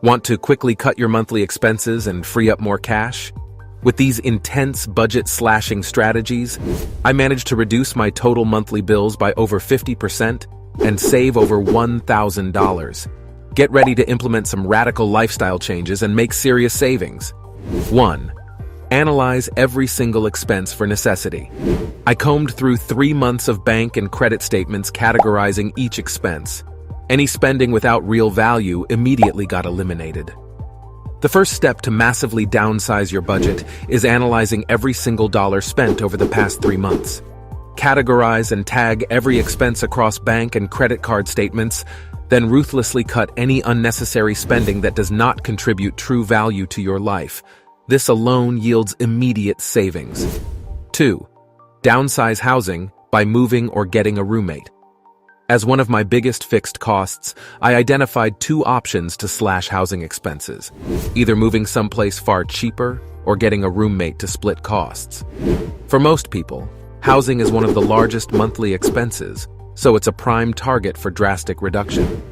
Want to quickly cut your monthly expenses and free up more cash? With these intense budget-slashing strategies, I managed to reduce my total monthly bills by over 50% and save over $1,000. Get ready to implement some radical lifestyle changes and make serious savings. 1. Analyze every single expense for necessity. I combed through 3 months of bank and credit statements categorizing each expense. Any spending without real value immediately got eliminated. The first step to massively downsize your budget is analyzing every single dollar spent over the past 3 months. Categorize and tag every expense across bank and credit card statements, then ruthlessly cut any unnecessary spending that does not contribute true value to your life. This alone yields immediate savings. 2. Downsize housing by moving or getting a roommate. As one of my biggest fixed costs, I identified 2 options to slash housing expenses, either moving someplace far cheaper or getting a roommate to split costs. For most people, housing is one of the largest monthly expenses, so it's a prime target for drastic reduction.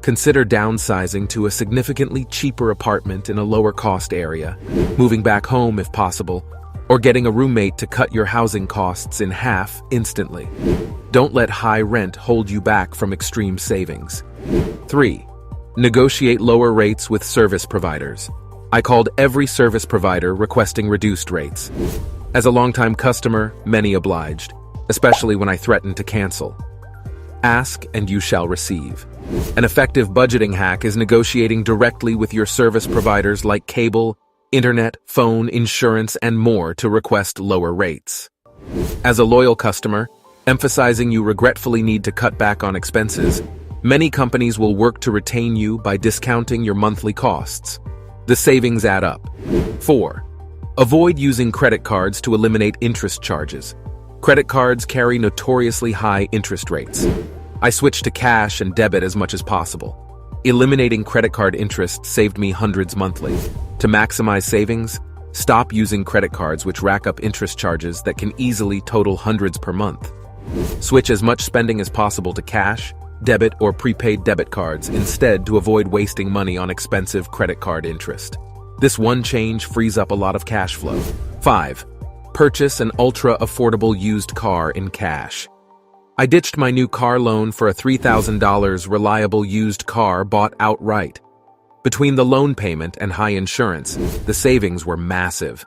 Consider downsizing to a significantly cheaper apartment in a lower-cost area, moving back home if possible, or getting a roommate to cut your housing costs in half instantly. Don't let high rent hold you back from extreme savings. 3. Negotiate lower rates with service providers. I called every service provider requesting reduced rates. As a longtime customer, many obliged, especially when I threatened to cancel. Ask and you shall receive. An effective budgeting hack is negotiating directly with your service providers like cable, internet, phone, insurance, and more to request lower rates. As a loyal customer, emphasizing you regretfully need to cut back on expenses, many companies will work to retain you by discounting your monthly costs. The savings add up. 4. Avoid using credit cards to eliminate interest charges. Credit cards carry notoriously high interest rates. I switched to cash and debit as much as possible. Eliminating credit card interest saved me hundreds monthly. To maximize savings, stop using credit cards which rack up interest charges that can easily total hundreds per month. Switch as much spending as possible to cash, debit, or prepaid debit cards instead to avoid wasting money on expensive credit card interest. This one change frees up a lot of cash flow. 5. Purchase an ultra-affordable used car in cash. I ditched my new car loan for a $3,000 reliable used car bought outright. Between the loan payment and high insurance, the savings were massive.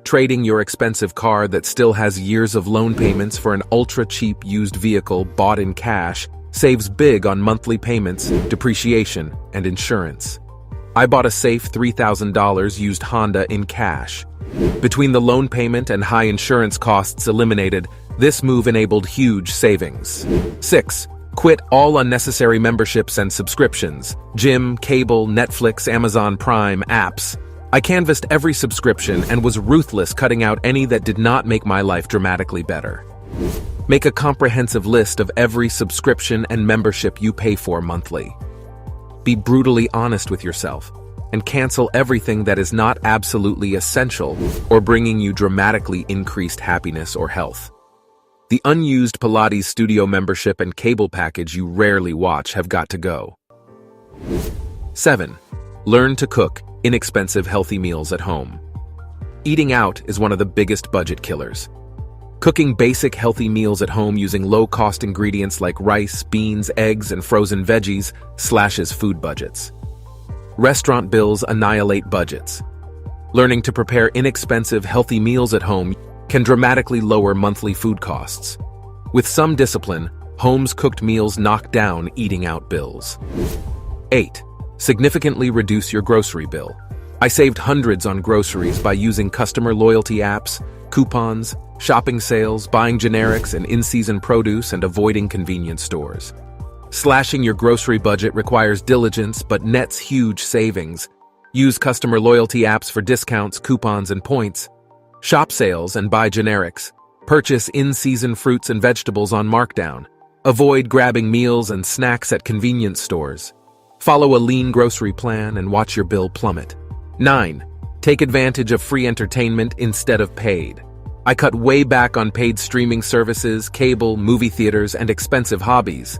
Trading your expensive car that still has years of loan payments for an ultra-cheap used vehicle bought in cash saves big on monthly payments, depreciation, and insurance. I bought a safe $3,000 used Honda in cash. Between the loan payment and high insurance costs eliminated, this move enabled huge savings. 6. Quit all unnecessary memberships and subscriptions. Gym, cable, Netflix, Amazon Prime, apps. I canvassed every subscription and was ruthless cutting out any that did not make my life dramatically better. Make a comprehensive list of every subscription and membership you pay for monthly. Be brutally honest with yourself and cancel everything that is not absolutely essential or bringing you dramatically increased happiness or health. The unused Pilates studio membership and cable package you rarely watch have got to go. 7. Learn to cook inexpensive healthy meals at home. Eating out is one of the biggest budget killers. Cooking basic healthy meals at home using low-cost ingredients like rice, beans, eggs, and frozen veggies slashes food budgets. Restaurant bills annihilate budgets. Learning to prepare inexpensive healthy meals at home can dramatically lower monthly food costs. With some discipline, home's cooked meals knock down eating out bills. 8. Significantly reduce your grocery bill. I saved hundreds on groceries by using customer loyalty apps, coupons, shopping sales, buying generics and in-season produce, and avoiding convenience stores. Slashing your grocery budget requires diligence but nets huge savings. Use customer loyalty apps for discounts, coupons, and points. Shop sales and buy generics. Purchase in-season fruits and vegetables on markdown. Avoid grabbing meals and snacks at convenience stores. Follow a lean grocery plan and watch your bill plummet. 9. Take advantage of free entertainment instead of paid. I cut way back on paid streaming services, cable, movie theaters, and expensive hobbies.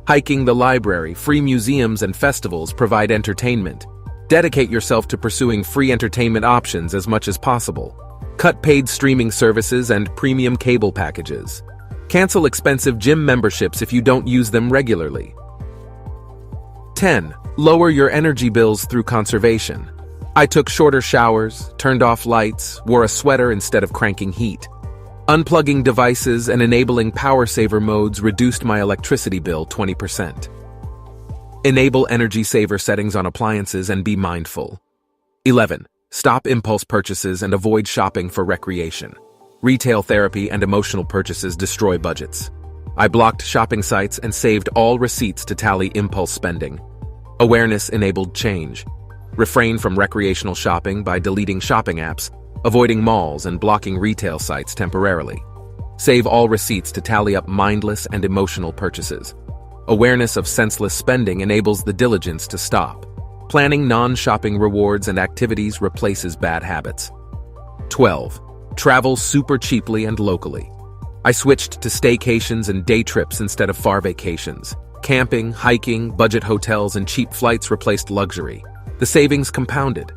Hiking, the library, free museums, and festivals provide entertainment. Dedicate yourself to pursuing free entertainment options as much as possible. Cut paid streaming services and premium cable packages. Cancel expensive gym memberships if you don't use them regularly. 10. Lower your energy bills through conservation. I took shorter showers, turned off lights, wore a sweater instead of cranking heat. Unplugging devices and enabling power saver modes reduced my electricity bill 20%. Enable energy saver settings on appliances and be mindful. 11. Stop impulse purchases and avoid shopping for recreation. Retail therapy and emotional purchases destroy budgets. I blocked shopping sites and saved all receipts to tally impulse spending. Awareness enabled change. Refrain from recreational shopping by deleting shopping apps, avoiding malls, and blocking retail sites temporarily. Save all receipts to tally up mindless and emotional purchases. Awareness of senseless spending enables the diligence to stop. Planning non-shopping rewards and activities replaces bad habits. 12. Travel super cheaply and locally. I switched to staycations and day trips instead of far vacations. Camping, hiking, budget hotels, and cheap flights replaced luxury. The savings compounded.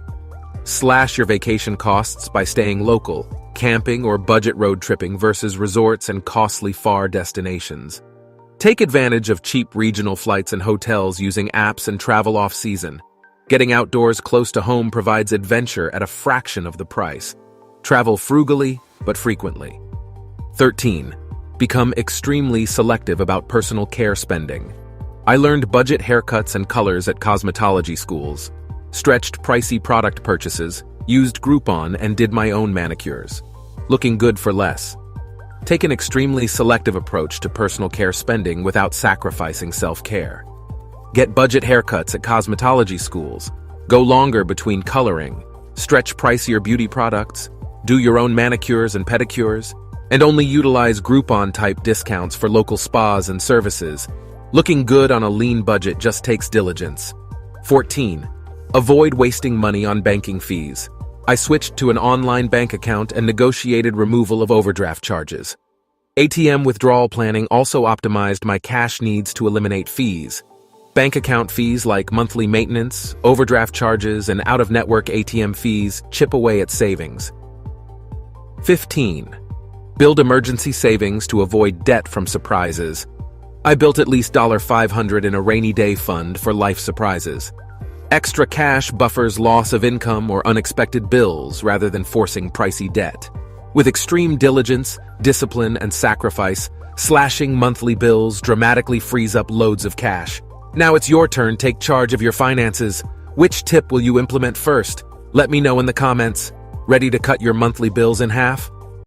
Slash your vacation costs by staying local, camping or budget road tripping versus resorts and costly far destinations. Take advantage of cheap regional flights and hotels using apps and travel off-season. Getting outdoors close to home provides adventure at a fraction of the price. Travel frugally, but frequently. 13. Become extremely selective about personal care spending. I learned budget haircuts and colors at cosmetology schools, stretched pricey product purchases, used Groupon, and did my own manicures. Looking good for less. Take an extremely selective approach to personal care spending without sacrificing self-care. Get budget haircuts at cosmetology schools. Go longer between coloring. Stretch pricier beauty products. Do your own manicures and pedicures. And only utilize Groupon-type discounts for local spas and services. Looking good on a lean budget just takes diligence. 14. Avoid wasting money on banking fees. I switched to an online bank account and negotiated removal of overdraft charges. ATM withdrawal planning also optimized my cash needs to eliminate fees. Bank account fees like monthly maintenance, overdraft charges, and out-of-network ATM fees chip away at savings. 15. Build emergency savings to avoid debt from surprises. I built at least $500 in a rainy day fund for life surprises. Extra cash buffers loss of income or unexpected bills rather than forcing pricey debt. With extreme diligence, discipline, and sacrifice, slashing monthly bills dramatically frees up loads of cash. Now it's your turn. Take charge of your finances. Which tip will you implement first? Let me know in the comments. Ready to cut your monthly bills in half?